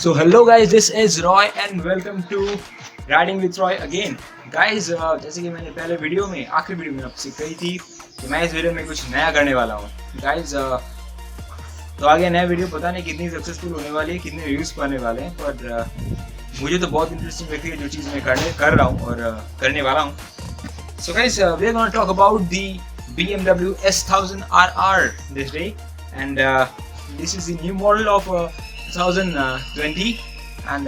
So hello guys, this is Roy and welcome to Riding with Roy again. Guys, जैसे कि मैंने पहले video में आखिरी वीडियो में आपसे कही थी कि मैं इस वीडियो में कुछ नया करने वाला हूँ. Guys, तो आगे नया वीडियो पता नहीं कितनी सक्सेसफुल होने वाली है, कितने व्यूज पाने वाले हैं, पर मुझे तो बहुत इंटरेस्टिंग लगती है जो चीज़ मैं कर रहा हूँ और करने वाला हूँ. So guys, we are going to talk about the BMW S1000 RR this day, and this is the new model of 2020, and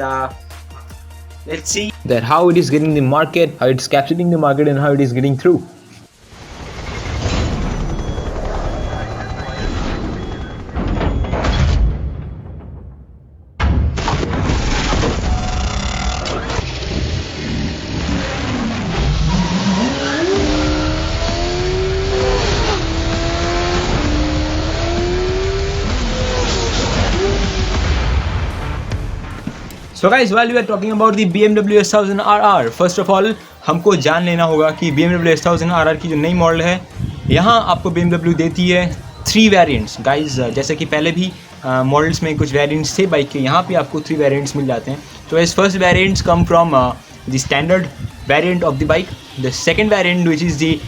let's see that how it is getting the market, how it's capturing the market, and how it is getting through. So guys, while we are talking about the BMW S1000 RR, first of all हमको जान लेना होगा कि BMW S1000 RR की जो नई model है, यहाँ आपको BMW देती है 3 वेरिएंट्स. गाइज, जैसे कि पहले भी मॉडल्स में कुछ वेरिएंट्स थे बाइक के, यहाँ पे आपको 3 वेरिएंट्स मिल जाते हैं. तो इस first variants come from the standard variant of the bike, the second variant which is the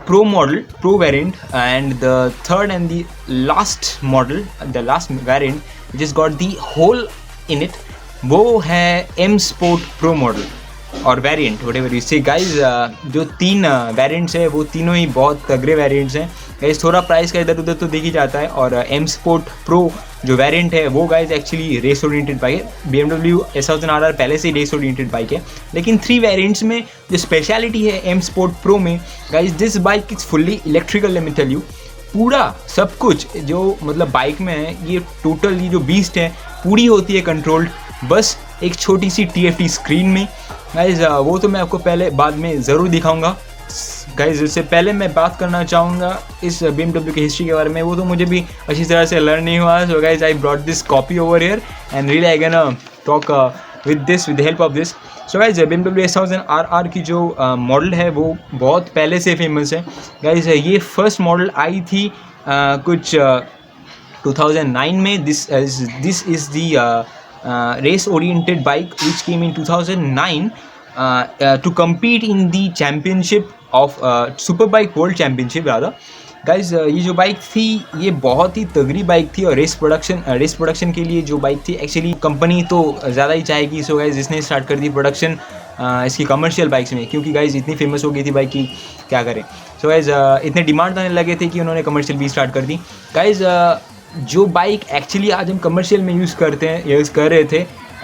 Pro model, Pro variant, and the third and the last model, the last variant which has got the hole in it, वो है M Sport Pro model और variant whatever you say. Guys, जो 3 variants है वो तीनों ही बहुत तगड़े variants हैं. गाइज, थोड़ा प्राइस का इधर उधर तो देख ही जाता है, और M Sport Pro जो वेरिएंट है वो guys actually race oriented bike है. BMW S1000 RR पहले से ही रेस ओरिएंटेड बाइक है, लेकिन 3 वेरिएंट्स में जो स्पेशलिटी है M Sport Pro में, guys this bike is fully electrical. Let me tell you, पूरा सब कुछ जो मतलब बाइक में है, ये टोटल ये जो बीस्ट है पूरी होती है कंट्रोल्ड बस एक छोटी सी TFT स्क्रीन में. गाइज, वो तो मैं आपको पहले बाद में ज़रूर दिखाऊंगा. गाइज, इससे पहले मैं बात करना चाहूँगा इस BMW की हिस्ट्री के बारे में, वो तो मुझे भी अच्छी तरह से लर्न नहीं हुआ. So guys, I brought this copy over here and really I can talk with the help of this. So guys, BMW S1000 RR की जो मॉडल है वो बहुत पहले से फेमस है. गाइज, ये फर्स्ट मॉडल आई थी कुछ 2009 में. This is the race oriented bike which came in 2009 to compete in the championship of Superbike World Championship rather. Guys, ये जो बाइक थी ये बहुत ही तगड़ी बाइक थी, और रेस प्रोडक्शन के लिए जो बाइक थी एक्चुअली कंपनी तो ज़्यादा ही चाहेगी. सो गाइज, इसने स्टार्ट कर दी प्रोडक्शन इसकी कमर्शियल बाइक्स में, क्योंकि गाइज इतनी फेमस हो गई थी बाइक की क्या करें. सो गाइज, इतने डिमांड आने लगे थे कि उन्होंने कमर्शियल भी स्टार्ट कर दी. गाइज, जो बाइक एक्चुअली आज हम कमर्शियल में यूज़ कर रहे थे,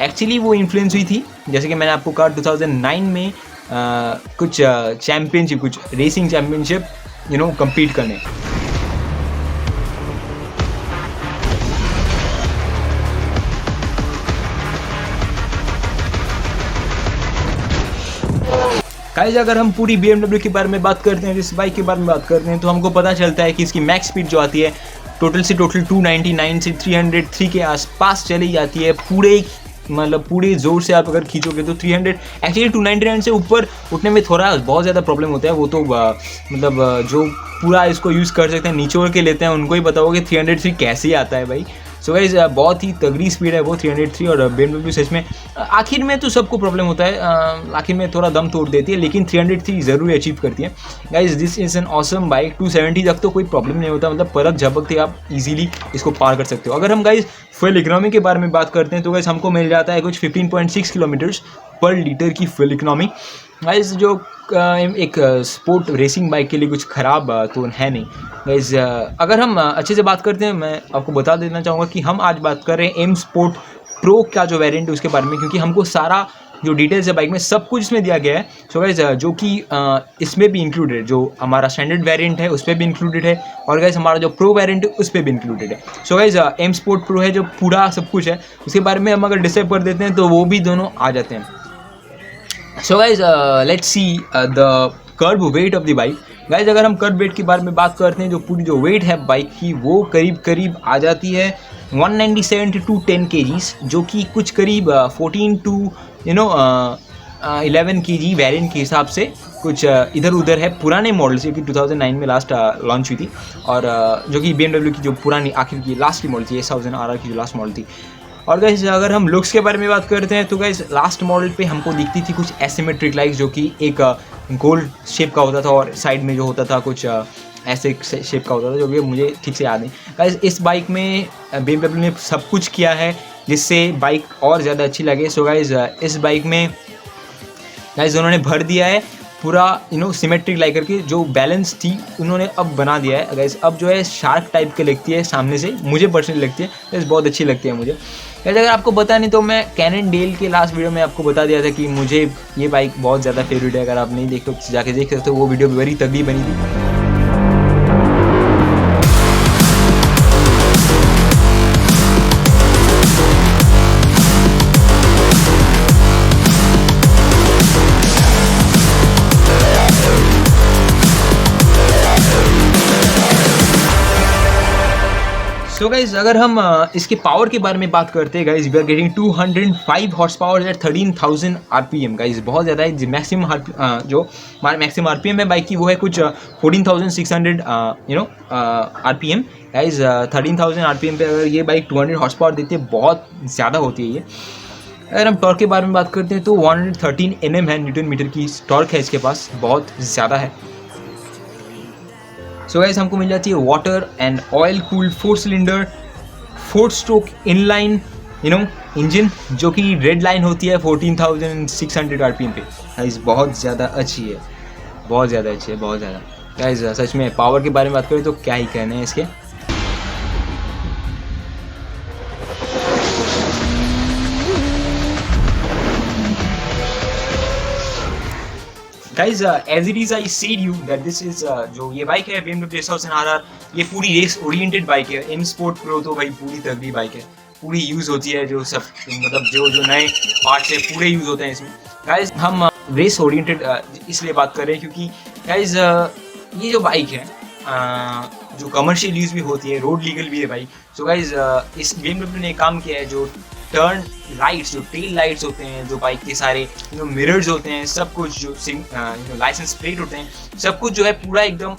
एक्चुअली वो इन्फ्लुएंस हुई थी, जैसे कि मैंने आपको कहा 2009 में कुछ चैम्पियनशिप, कुछ रेसिंग चैम्पियनशिप compete करने. गाइस, अगर हम पूरी BMW के बारे में बात करते हैं, इस बाइक के बारे में बात करते हैं, तो हमको पता चलता है कि इसकी मैक्स स्पीड जो आती है टोटल 299 से 303 के आसपास चली जाती है. पूरे ज़ोर से आप अगर खींचोगे तो 300, एक्चुअली 299 से ऊपर उठने में थोड़ा बहुत ज़्यादा प्रॉब्लम होता है. वो तो जो पूरा इसको यूज़ कर सकते हैं, निचोड़ के लेते हैं, उनको ही बताओगे 303 कैसे आता है भाई. सो गाइस, बहुत ही तगड़ी स्पीड है वो 303, और BMW सच में आखिर में तो सबको प्रॉब्लम होता है, आखिर में थोड़ा दम तोड़ देती है, लेकिन 303 ज़रूर अचीव करती है. Guys, this is an awesome bike. 270 तक तो कोई प्रॉब्लम नहीं होता, मतलब परत झपकते आप इजीली इसको पार कर सकते हो. अगर हम गाइस फ्यूल इकोनॉमी के बारे में बात करते हैं तो गाइस हमको मिल जाता है कुछ 15.6 किलोमीटर्स पर लीटर की फ्यूल इकोनॉमी. गाइस, जो एक स्पोर्ट रेसिंग बाइक के लिए कुछ ख़राब तो है नहीं. गाइस, अगर हम अच्छे से बात करते हैं, मैं आपको बता देना चाहूँगा कि हम आज बात कर रहे हैं M Sport Pro का जो वेरिएंट है उसके बारे में, क्योंकि हमको सारा जो डिटेल्स है बाइक में सब कुछ इसमें दिया गया है. सो गाइस, जो कि इसमें भी इंक्लूडेड है, जो हमारा स्टैंडर्ड वेरिएंट है उस पर भी इंक्लूडेड है, और गाइस हमारा जो प्रो वेरिएंट है उस पर भी इंक्लूडेड है. So guys, M Sport Pro है जो पूरा सब कुछ है, उसके बारे में हम अगर डिसाइड कर देते हैं तो वो भी दोनों आ जाते हैं. So guys, let's see the curve weight of the bike. Guys, अगर हम कर्व वेट के बारे में बात करते हैं, जो पूरी जो वेट है बाइक की वो करीब आ जाती है 197 to 210 kgs, जो कि कुछ करीब 14 to 11 kg वेरिएंट के हिसाब से कुछ इधर उधर है पुराने मॉडल से, कि 2009 में लास्ट लॉन्च हुई थी, और जो कि BMW की जो पुरानी आखिर की लास्ट की मॉडल थी, S1000 RR की जो लास्ट मॉडल थी. और गाइस अगर हम लुक्स के बारे में बात करते हैं तो गाइस लास्ट मॉडल पे हमको दिखती थी कुछ एसिमेट्रिक लाइट्स, जो कि एक गोल्ड शेप का होता था और साइड में जो होता था कुछ ऐसे शेप का होता था, जो कि मुझे ठीक से याद नहीं। गाइस इस बाइक में BMW ने सब कुछ किया है जिससे बाइक और ज़्यादा अच्छी लगे। सो गाइस इस बाइक में गाइस उन्होंने भर दिया है पूरा सिमेट्रिक लाइक करके, जो बैलेंस थी उन्होंने अब बना दिया है। गाइस अब जो है शार्क टाइप के लगती है सामने से, मुझे पर्सनली लगती है गाइस, बहुत अच्छी लगती है मुझे। गाइस अगर आपको पता नहीं तो मैं कैननडेल के लास्ट वीडियो में आपको बता दिया था कि मुझे ये बाइक बहुत ज़्यादा फेवरेट है। अगर आप नहीं देख तो जाके देख सकते हो, वो वीडियो वेरी तगड़ी बनी थी। सो गाइज अगर हम इसके पावर के बारे में बात करते हैं guys, we are getting 205 horsepower at 13,000 RPM। Guys बहुत ज़्यादा है। मैक्सिमम जो हमारा मैक्सिमम RPM है बाइक की वो है कुछ 14,600 RPM। गाइज 13,000 RPM पे अगर ये बाइक 200 हॉर्स पावर देती है, बहुत ज़्यादा होती है ये। अगर हम टॉर्क के बारे में बात करते हैं तो 113 Nm है, न्यूटन मीटर की टॉर्क है इसके पास, बहुत ज़्यादा है। सो गाइस हमको मिल जाती है water and oil cooled 4 cylinder 4 stroke inline engine, जो कि रेड लाइन होती है 14,600 RPM पे। गाइस बहुत ज़्यादा अच्छी है, बहुत ज़्यादा अच्छी है, बहुत ज़्यादा। गाइस सच में पावर के बारे में बात करें तो क्या ही कहने हैं इसके। Guys as it is I said you that this is जो ये बाइक है BMW S1000 RR, ये पूरी रेस ओरिएंटेड बाइक है। M Sport Pro तो भाई पूरी तगड़ी बाइक है, पूरी यूज़ होती है, जो सब मतलब जो नए पार्ट्स है पूरे यूज़ होते हैं इसमें। गाइज हम रेस ओरिएंटेड इसलिए बात कर रहे हैं क्योंकि गाइज ये जो बाइक है जो कमर्शियल यूज़ भी होती है, रोड लीगल भी है बाइक। सो गाइज इस BMW ने काम किया है, जो टर्न लाइट्स, जो टेल लाइट्स होते हैं, जो बाइक के सारे मिरर्स होते हैं, सब कुछ जो लाइसेंस प्लेट होते हैं, सब कुछ जो है पूरा एकदम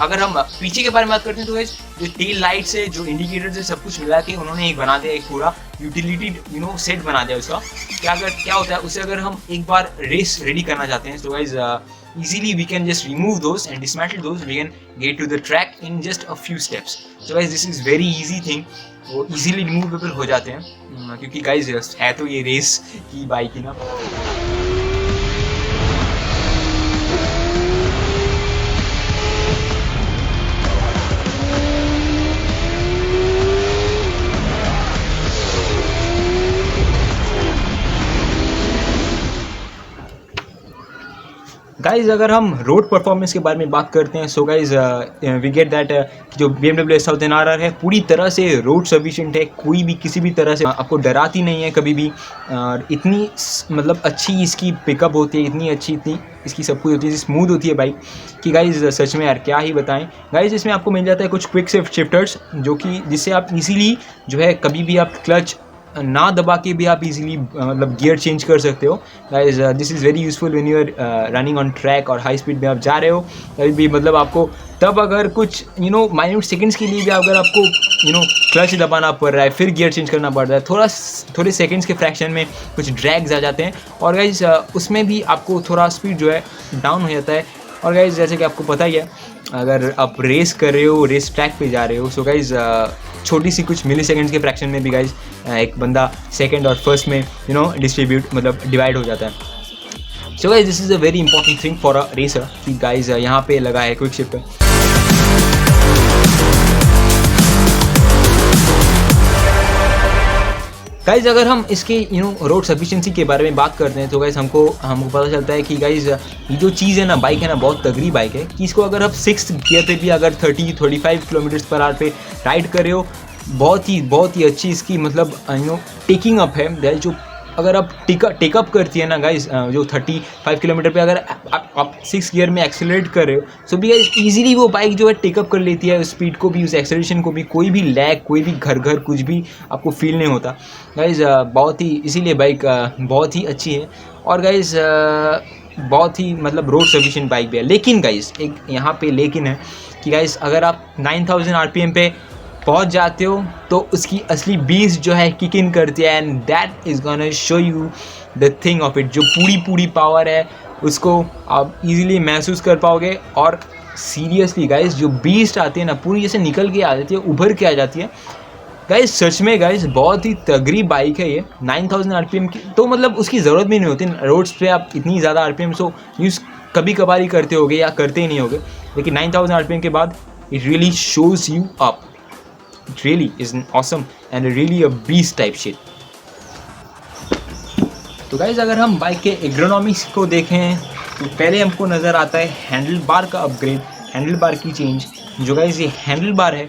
अगर हम पीछे के बारे में बात करते हैं तो जो टेल लाइट्स है, जो इंडिकेटर्स है, सब कुछ मिला के उन्होंने एक बना दिया, एक पूरा यूटिलिटी सेट बना दिया उसका। क्या होता है उससे अगर हम एक बार रेस रेडी करना चाहते हैं तो guys easily we can just remove those and dismantle those, we can get to the track in just a few steps. So guys this is very easy thing, वो easily removable हो जाते हैं क्योंकि guys है तो ये race की bike ही ना। गाइज अगर हम रोड परफॉर्मेंस के बारे में बात करते हैं, so guys we get that जो BMW S1000 RR है पूरी तरह से रोड सफिशिएंट है, कोई भी किसी भी तरह से आपको डराती नहीं है कभी भी। और इतनी मतलब अच्छी इसकी पिकअप होती है, इतनी अच्छी, इतनी इसकी सब कुछ होती है, स्मूथ होती है बाइक कि गाइज सच में यार क्या ही बताएं। गाइज इसमें आपको मिल जाता है कुछ क्विक शिफ्टर्स, जो कि जिससे आप इजीली जो है कभी भी आप क्लच ना दबा के भी आप इजीली मतलब गियर चेंज कर सकते हो। Guys this is very useful when you are running on track और हाई स्पीड में आप जा रहे हो, तभी भी मतलब आपको तब अगर कुछ माइन्यूट सेकंड्स के लिए भी अगर आपको क्लच दबाना पड़ रहा है, फिर गियर चेंज करना पड़ रहा है, थोड़े सेकंड्स के फ्रैक्शन में कुछ ड्रैग्स आ जाते हैं, और गाइस उसमें भी आपको थोड़ा स्पीड जो है डाउन हो जाता है। और गाइस जैसे कि आपको पता ही है, अगर आप रेस कर रहे हो, रेस ट्रैक पे जा रहे हो, सो गाइस छोटी सी कुछ मिली सेकेंड्स के फ्रैक्शन में भी गाइज एक बंदा सेकंड और फर्स्ट में डिस्ट्रीब्यूट मतलब डिवाइड हो जाता है। So guys this is a very important thing for a racer कि गाइज यहाँ पे लगा है क्विक शिफ्टर। गाइज अगर हम इसके रोड सफिशिएंसी के बारे में बात करते हैं तो गाइज हमको पता चलता है कि गाइज ये जो चीज़ है ना, बाइक है ना, बहुत तगड़ी बाइक है कि इसको अगर आप 6th गियर पे भी अगर 30-35 किलोमीटर्स पर आवर पे राइड कर रहे हो, बहुत ही अच्छी इसकी मतलब टेकिंग अप है। जो अगर आप टेकअप करती है ना गाइज, जो 35 किलोमीटर पे अगर आप 6 गियर में एक्सेलरेट कर रहे हो, सो भी गाइज ईजिली वो बाइक जो है टेकअप कर लेती है, उस स्पीड को भी, उस एक्सेलरेशन को भी, कोई भी लैग, कोई भी घर कुछ भी आपको फील नहीं होता। गाइज बहुत ही इसीलिए बाइक बहुत ही अच्छी है, और गाइज बहुत ही मतलब रोड सफिशिएंट बाइक भी है। लेकिन गाइज एक यहाँ पे लेकिन है कि गाइज अगर आप 9,000 RPM पे पहुंच जाते हो तो उसकी असली बीस्ट जो है किक इन करती है, and that is gonna show you the thing of it. जो पूरी पावर है उसको आप इजीली महसूस कर पाओगे। और सीरियसली गाइस, जो बीस्ट आती है ना, पूरी जैसे निकल के आ जाती है, उभर के आ जाती है गाइस। सच में गाइस बहुत ही तगड़ी बाइक है ये, 9000 RPM की। तो मतलब उसकी ज़रूरत भी नहीं होती रोड्स पे आप इतनी ज़्यादा RPM सो यूज़ कभी कभार ही करते होगे या करते ही नहीं होगे, लेकिन 9000 RPM के बाद it really shows you up. It really is awesome and really a beast type shit. तो गाइस अगर हम बाइक के एग्रोनॉमिक्स को देखें तो पहले हमको नज़र आता है हैंडल बार का अपग्रेड, हैंडल बार की चेंज। जो गाइस ये हैंडल बार है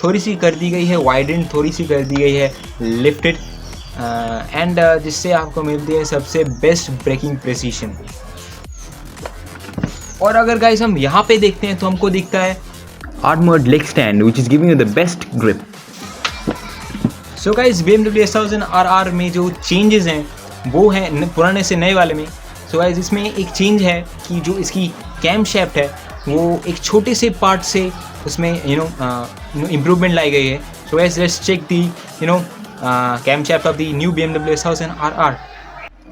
थोड़ी सी कर दी गई है वाइडेंड, थोड़ी सी कर दी गई है लिफ्टेड, एंड जिससे आपको मिलती है सबसे बेस्ट ब्रेकिंग प्रेसिशन। और अगर गाइस हम यहाँ पे देखते हैं तो हमको दिखता है armoured leg stand which is giving you the best grip. So guys BMW S1000 RR में जो चेंजेस हैं वो हैं पुराने से नए वाले में। सो गाइस इसमें एक चेंज है कि जो इसकी कैम शैफ्ट है वो एक छोटे से पार्ट से उसमें इम्प्रूवमेंट लाई गई है। So guys let's check the camshaft of the new BMW S1000 RR.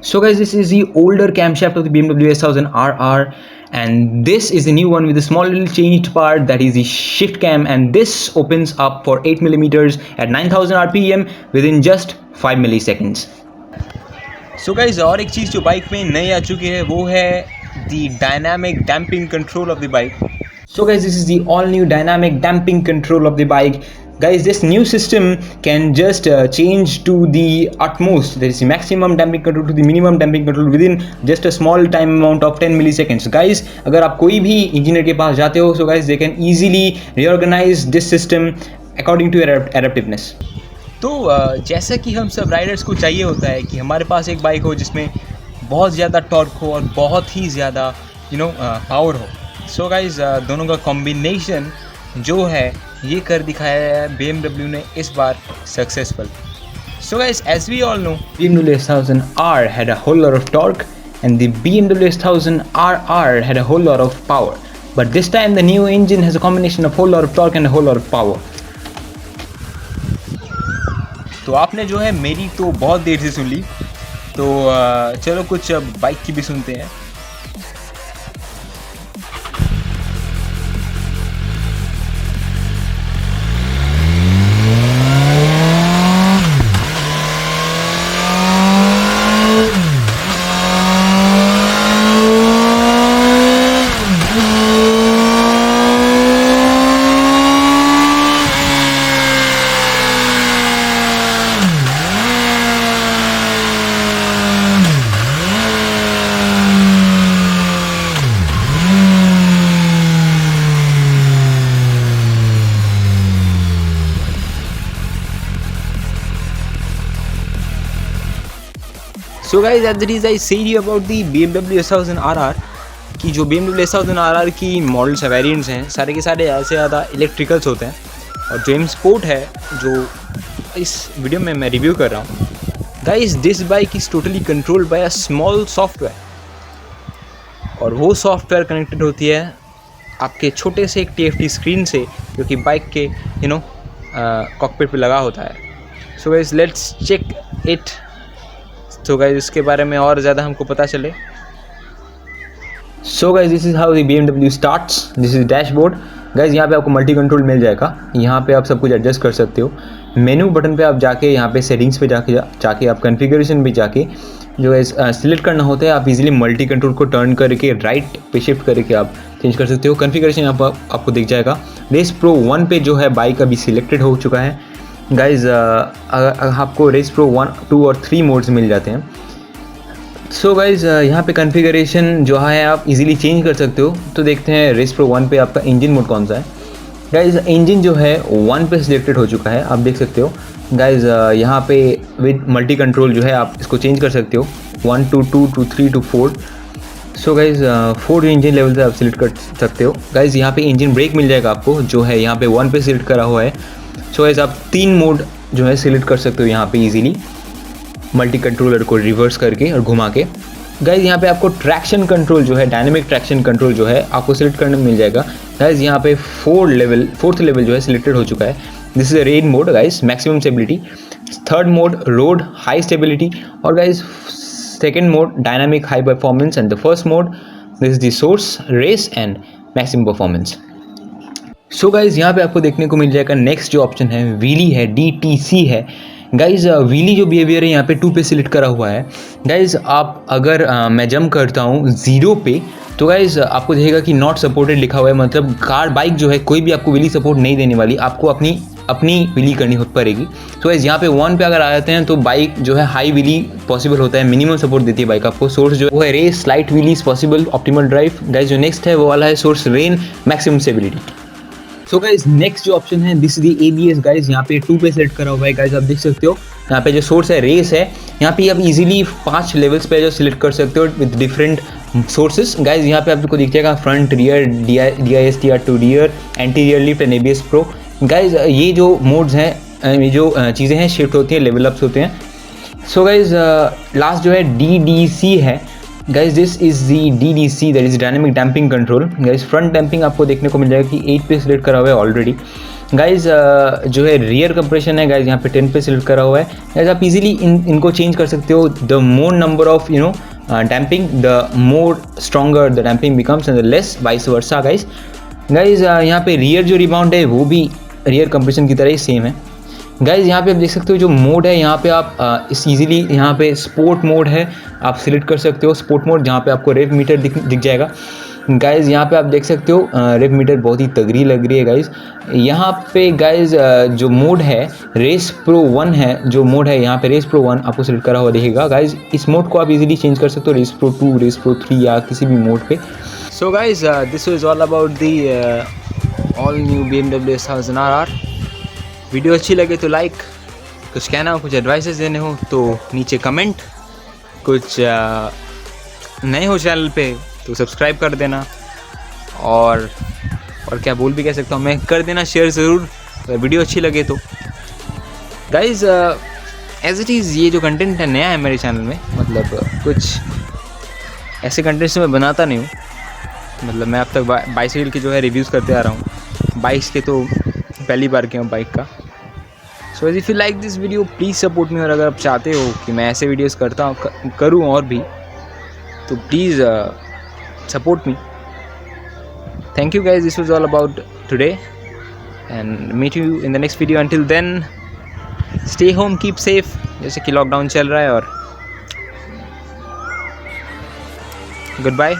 So guys, this is the older camshaft of the BMW S1000 RR, and this is the new one with a small little changed part, that is the shift cam, and this opens up for 8mm at 9000 RPM within just 5 milliseconds. So guys, और एक चीज़ जो bike में नई आ चुकी है वो है the dynamic damping control of the bike. So guys, this is the all new dynamic damping control of the bike. Guys, this new system can just change to the utmost, there is the maximum damping control to the minimum damping control within just a small time amount of 10 milliseconds. Guys, अगर आप कोई भी engineer के पास जाते हो, so guys they can easily reorganize this system according to your adaptiveness. तो जैसा कि हम सब राइडर्स को चाहिए होता है कि हमारे पास एक बाइक हो जिसमें बहुत ज़्यादा टॉर्क हो और बहुत ही ज़्यादा पावर हो। सो गाइज दोनों का कॉम्बिनेशन जो है ये कर दिखाया है BMW ने इस बार successful. So guys, as we all know, BMW S1000 R had a whole lot of torque and the BMW S1000 RR had a whole lot of power. But this time the new engine has a combination of whole lot of torque and a whole lot of power. तो आपने जो है मेरी तो बहुत देर से सुन ली, तो चलो कुछ बाइक की भी सुनते हैं। So guys, as it is I said you about the BMW S1000 RR कि जो BMW S1000 RR की मॉडल्स है, वेरिएंट्स हैं, सारे के सारे ज़्यादा से ज़्यादा इलेक्ट्रिकल्स होते हैं। और जो M-Sport है जो इस वीडियो में मैं रिव्यू कर रहा हूँ, guys this bike is totally controlled by a small software, और वो सॉफ्टवेयर कनेक्टेड होती है आपके छोटे से एक TFT स्क्रीन से जो कि बाइक के कॉकपिट पे लगा होता है। So guys let's check it. तो गाइस इसके बारे में और ज़्यादा हमको पता चले। So guys this is how the BMW starts. This is dashboard. Guys यहाँ पे आपको मल्टी कंट्रोल मिल जाएगा, यहाँ पे आप सब कुछ एडजस्ट कर सकते हो। मेनू बटन पे आप जाके यहाँ पे सेटिंग्स पे जाके आप कॉन्फ़िगरेशन पे जाके जो है सिलेक्ट करना होता है, आप इजीली मल्टी कंट्रोल को टर्न करके राइट पे शिफ्ट करके आप चेंज कर सकते हो। कॉन्फ़िगरेशन आपको दिख जाएगा। रेस प्रो 1 पे जो है बाइक अभी सिलेक्टेड हो चुका है। गाइज आपको रेस प्रो 1, 2 और 3 मोड्स मिल जाते हैं। सो गाइज यहाँ पे कॉन्फ़िगरेशन जो है आप इजीली चेंज कर सकते हो। तो देखते हैं रेस प्रो 1 पे आपका इंजन मोड कौन सा है। गाइज इंजन जो है 1 पे सिलेक्टेड हो चुका है, आप देख सकते हो। गाइज यहाँ पे विद मल्टी कंट्रोल जो है आप इसको चेंज कर सकते हो 1 to 2 to 3 to 4। So guys 4 engine level से आप सिलेक्ट कर सकते हो। गाइज यहाँ पे इंजन ब्रेक मिल जाएगा आपको, जो है यहाँ पे 1 पे सिलेक्ट करा हुआ है। सो गाइज आप 3 मोड जो है सिलेक्ट कर सकते हो यहाँ पे इजीली, मल्टी कंट्रोलर को रिवर्स करके और घुमा के। गाइज यहाँ पे आपको ट्रैक्शन कंट्रोल जो है, डायनेमिक ट्रैक्शन कंट्रोल जो है आपको सिलेक्ट करने में मिल जाएगा। गाइज यहाँ पे 4th लेवल जो है सिलेक्टेड हो चुका है। This is a rain mode guys, maximum stability. Third mode road, high stability. और guys second mode dynamic high performance. And the first mode this is the source race and maximum performance. So guys यहाँ पे आपको देखने को मिल जाएगा next जो option है wheelie है, DTC है. गाइज व्हीली जो बिहेवियर है यहाँ पे 2 पे सिलेक्ट करा हुआ है. गाइज आप अगर मैं जंप करता हूँ 0 पे तो गाइज आपको दिखेगा कि नॉट सपोर्टेड लिखा हुआ है, मतलब कार बाइक जो है कोई भी आपको व्हीली सपोर्ट नहीं देने वाली, आपको अपनी व्हीली करनी पड़ेगी. तो गाइज यहाँ पे 1 पे अगर आ जाते हैं तो बाइक जो है हाई व्हीली पॉसिबल होता है, मिनिमम सपोर्ट देती है बाइक आपको. सोर्स जो वो है race, slight wheelies possible, optimal drive. Guys जो नेक्स्ट है वो वाला है source rain, maximum stability. So guys next जो ऑप्शन है this is the ABS. Guys यहाँ पे 2 पे सेलेक्ट करा हुआ है. गाइज आप देख सकते हो यहाँ पे जो सोर्स है रेस है, यहाँ पे आप इजीली 5 लेवल्स पे जो सिलेक्ट कर सकते हो विद डिफरेंट सोर्सेज. गाइज यहाँ पे आपको दिख जाएगा front, rear, DISTR to rear, anterior lift and ABS pro. Guys ये जो मोड्स हैं, ये जो चीज़ें हैं शिफ्ट होती हैं, लेवल अप्स होते हैं. सो गाइज लास्ट जो है DDC है. Guys this is the DDC, that is dynamic damping control. Guys front damping आपको देखने को मिल जाएगा कि 8 पे सिलेक्ट करा हुआ है ऑलरेडी. गाइज जो है रियर कंप्रेशन है गाइज यहाँ पे 10 पे सिलेक्ट करा हुआ है. गाइज आप इजीली इनको चेंज कर सकते हो. The more number of damping, the more stronger the damping becomes and the less vice versa. Guys यहाँ पे रियर जो रिबाउंड है वो भी रियर कंप्रेशन की तरह ही सेम है. गाइज यहाँ पे आप देख सकते हो जो मोड है यहाँ पे आप इस ईजिली यहाँ पे स्पोर्ट मोड है, आप सिलेक्ट कर सकते हो स्पोर्ट मोड, जहाँ पे आपको रेव मीटर दिख जाएगा. गाइज यहाँ पे आप देख सकते हो रेव मीटर बहुत ही तगड़ी लग रही है. गाइज यहाँ पे गाइज जो मोड है रेस प्रो 1 है, जो मोड है यहाँ पे रेस प्रो 1 आपको सिलेक्ट करा हुआ दिखेगा. गाइज इस मोड को आप इजीली चेंज कर सकते हो रेस प्रो 2, रेस प्रो 3 या किसी भी मोड पे. So guys this was all about the all new BMW S1000 RR. Video अच्छी लगे तो लाइक, कुछ कहना हो, कुछ एडवाइसेस देने हो तो नीचे कमेंट, कुछ नए हो चैनल पे तो सब्सक्राइब कर देना, और क्या बोल भी कह सकता हूँ मैं, कर देना शेयर ज़रूर अगर वीडियो अच्छी लगे तो. गाइज़ एज इट इज़ ये जो कंटेंट है नया है मेरे चैनल में, मतलब कुछ ऐसे कंटेंट्स मैं बनाता नहीं हूँ. मतलब मैं अब तक बाइसाइकिल के जो है रिव्यूज़ करते आ रहा हूँ, बाइक्स के तो पहली बार किया हूँ बाइक का. So if you like this video please support मी. और अगर आप चाहते हो कि मैं ऐसे वीडियोस करूँ और भी, तो please support me. Thank you guys, this was all about today and meet you in the next video. Until then stay home, keep safe, जैसे कि लॉकडाउन चल रहा है. और गुड बाय.